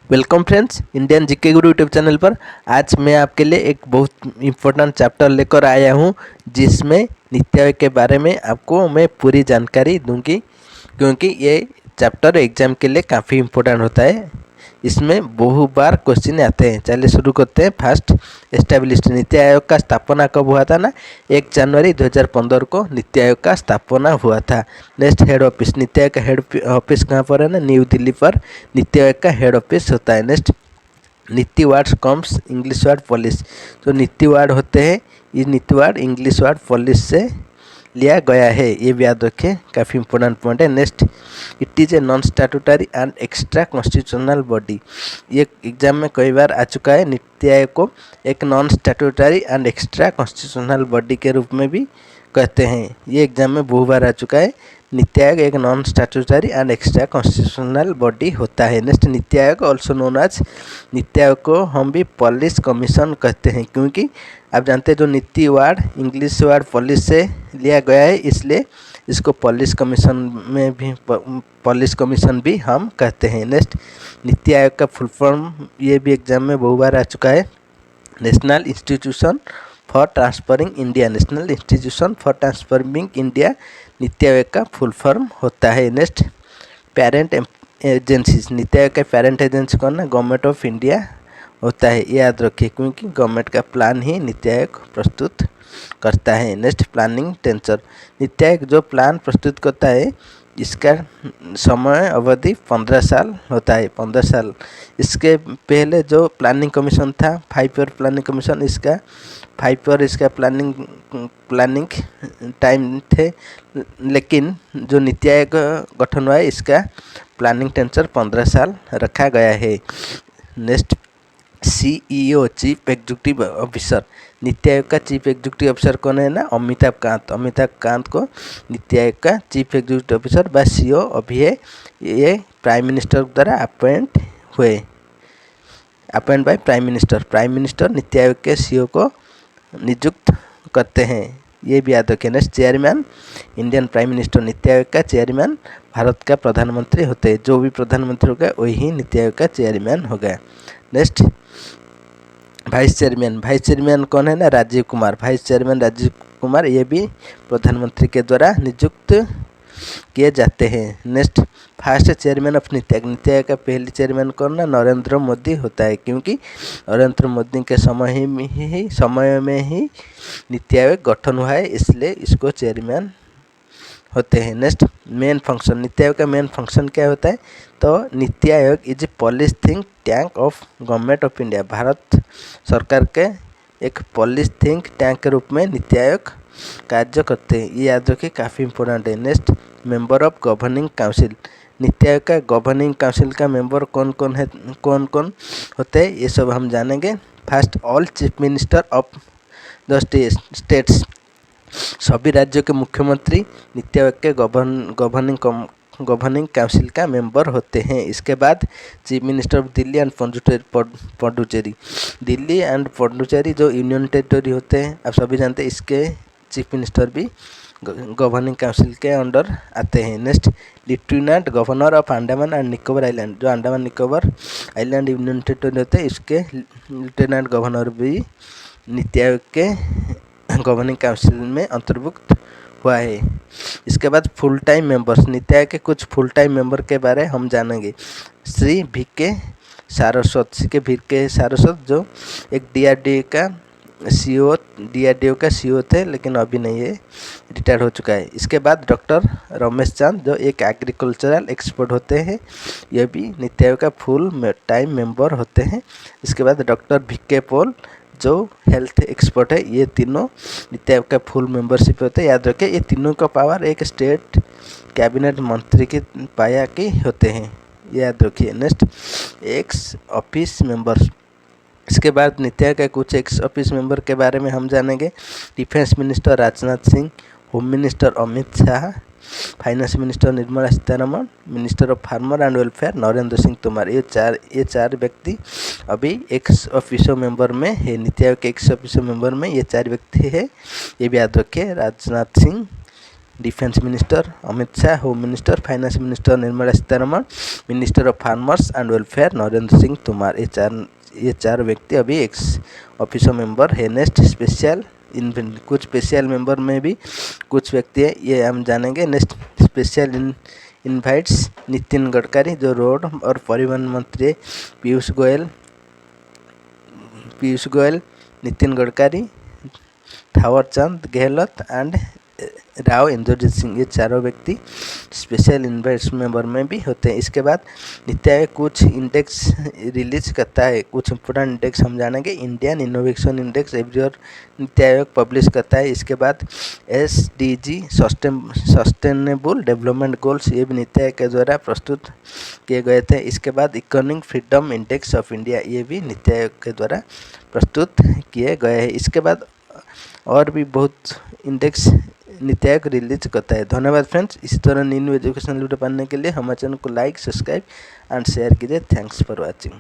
Welcome friends, Indian GK गुरु YouTube channel पर। आज मैं आपके लिए एक बहुत इम्पोर्टेंट चैप्टर लेकर आया हूं, जिसमें नीति आयोग के बारे में आपको मैं पूरी जानकारी दूंगी, क्योंकि ये चैप्टर एग्जाम के लिए काफ़ी इम्पोर्टेंट होता है। इसमें बहु बार क्वेश्चन आते हैं। चलिए शुरू करते हैं। First, established. नीति आयोग का स्थापना कब हुआ था ना? 1 जनवरी 2015 को नीति आयोग का स्थापना हुआ था। Next, head office. नीति आयोग का हेड ऑफिस कहाँ पर है ना? न्यू दिल्ली पर नीति आयोग का हेड ऑफिस होता है। Next, niti words comes English word policy. जो नीति वर्ड होते हैं, ये नीति वर्ड इंग्लिश वर्ड पॉलिस से लिया गया है, ये भी याद रखें, काफ़ी इंपॉर्टेंट पॉइंट है। Next, it is a non statutory and extra constitutional body. ये एग्जाम में कई बार आ चुका है। नीति आयोग को एक non statutory and extra constitutional body के रूप में भी कहते हैं। ये एग्जाम में बहु बार आ चुका है। नीति आयोग एक non statutory and extra constitutional body होता है। Next, NITI Aayog also known as, NITI Aayog को हम भी पॉलिस कमीशन कहते हैं, क्योंकि आप जानते हैं जो niti word English word polish से लिया गया है, इसलिए इसको पॉलिस कमीशन में भी पॉलिस कमीशन भी हम कहते हैं। नेक्स्ट, नीति आयोग का फुल फॉर्म, ये भी एग्जाम में बहु बार आ चुका है। National institution for transferring India. National institution for transforming India नीति आयोग का फुल फॉर्म होता है। Next, parent agencies. नीति आयोग का पेरेंट एजेंसी कौन है? गवर्नमेंट ऑफ इंडिया होता है, ये याद रखिए, क्योंकि गवर्नमेंट का प्लान ही नीति आयोग प्रस्तुत करता है। Next, planning tensor. NITI Aayog जो प्लान प्रस्तुत करता है, इसका समय अवधि 15 साल होता है, 15 साल। इसके पहले जो प्लानिंग कमीशन था, 5 ईयर प्लानिंग कमीशन, इसका 5 ईयर इसका प्लानिंग टाइम थे, लेकिन जो नीति आयोग गठन हुआ है, इसका प्लानिंग टेंसर 15 साल रखा गया है। Next, CEO chief executive officer. नीति आयोग का चीफ एग्जीक्यूटिव ऑफिसर कौन है ना? अमिताभ कांत। अमिताभ कांत को नीति आयोग का चीफ एग्जीक्यूटिव ऑफिसर व CEO अभी है, ये प्राइम मिनिस्टर द्वारा appoint by prime minister. Prime minister NITI Aayog के CEO को नियुक्त करते हैं, ये भी याद रखें। Next, chairman Indian prime minister. NITI Aayog का चेयरमैन भारत का प्रधानमंत्री होते हैं। जो भी प्रधानमंत्री होगा वही नीति आयोग का चेयरमैन होगा। Next, vice chairman. Vice chairman कौन है ना? राजीव कुमार। वाइस चेयरमैन राजीव कुमार, ये भी प्रधानमंत्री के द्वारा नियुक्त किए जाते हैं। Next, first chairman of NITI Aayog. नीति आयोग का पहले चेयरमैन कौन ना? नरेंद्र मोदी होता है, क्योंकि नरेंद्र मोदी के समय में ही नीति आयोग गठन हुआ है, इसलिए इसको चेयरमैन होते हैं। Next, main function. नीति आयोग का मेन फंक्शन क्या होता है? तो NITI Aayog is a policy think tank of government of India. Bharat सरकार के एक पॉलिसी थिंक टैंक के रूप में नीति आयोग कार्य करते हैं, ये याद रखिए, काफ़ी इंपॉर्टेंट है। Next, member of governing council. नीति आयोग का गवर्निंग काउंसिल का मेंबर कौन कौन होते हैं, ये सब हम जानेंगे। First, all chief minister of the states. सभी राज्यों के मुख्यमंत्री नीति आयोग के गवर्निंग काउंसिल का मेंबर होते हैं। इसके बाद chief minister of Delhi and Puducherry. Delhi and Puducherry जो यूनियन टेरिटरी होते हैं, आप सभी जानते हैं, इसके चीफ मिनिस्टर भी गवर्निंग काउंसिल के अंडर आते हैं। Next, lieutenant governor of Andaman and Nicobar island. जो Andaman Nicobar island union territory होते हैं, इसके लेफ्टिनेंट गवर्नर भी नीति आयोग के गवर्निंग काउंसिल में अंतर्भुक्त हुआ है। इसके बाद फुल टाइम मेंबर्स। नीति आयोग के कुछ फुल टाइम मेंबर के बारे हम जानेंगे। श्री VK सारस्वत, जो एक DRDO का CEO थे, लेकिन अभी नहीं है, रिटायर हो चुका है। इसके बाद डॉक्टर रमेश चांद, जो एक एग्रीकल्चरल एक्सपर्ट होते हैं, यह भी नीति आयोग का फुल टाइम मेंबर होते हैं। इसके बाद डॉक्टर VK पॉल, जो हेल्थ एक्सपर्ट है, ये तीनों नीति आयोग का फुल मेंबरशिप होते हैं। याद रखें, ये तीनों का पावर एक स्टेट कैबिनेट मंत्री के पाया के होते हैं, याद रखिए। Next, x office members. इसके बाद नीति आयोग के कुछ एक्स ऑफिस मेंबर के बारे में हम जानेंगे। Defence minister Rajnath Singh, home minister Amit Shah, finance minister Nirmala Sitharaman, minister of farmer and welfare Narendra Singh Tomar. ये चार व्यक्ति अभी एक्स ऑफिसो मेंबर में है। नीति आयोग के एक्स ऑफिसो मेंबर में ये 4 व्यक्ति है, ये भी याद रखिए। Rajnath Singh, defence minister Amit Shah, home minister, finance minister Nirmala Sitharaman, minister of farmers and welfare Narendra Singh Tomar. ये चार व्यक्ति अभी एक्स ऑफिसर मेंबर है। नेक्स्ट स्पेशल कुछ स्पेशल मेंबर में भी कुछ व्यक्ति है, ये हम जानेंगे। Next special invites Nitin Gadkari जो रोड और परिवहन मंत्री, पीयूष गोयल, नितिन गडकरी, थावरचंद गहलोत एंड राव इंद्रजीत सिंह। ये चारों व्यक्ति स्पेशल इन्वाइट्स मेंबर में भी होते हैं। इसके बाद नीति आयोग कुछ इंडेक्स रिलीज करता है, कुछ इंपोर्टेंट इंडेक्स हम जानेंगे। Indian innovation index every year NITI Aayog publish करता है। इसके बाद SDG सस्टेनेबल डेवलपमेंट गोल्स, ये भी नीति आयोग के द्वारा प्रस्तुत किए गए थे। इसके बाद economic freedom index of India, ये भी नीति आयोग के द्वारा प्रस्तुत किए गए हैं। इसके बाद और भी बहुत इंडेक्स नीति आयोग रिलीज करता है। धन्यवाद फ्रेंड्स। इसी तरह न्यू एजुकेशन वीडियो पाने के लिए हमारे चैनल को लाइक, सब्सक्राइब एंड शेयर कीजिए। Thanks for watching.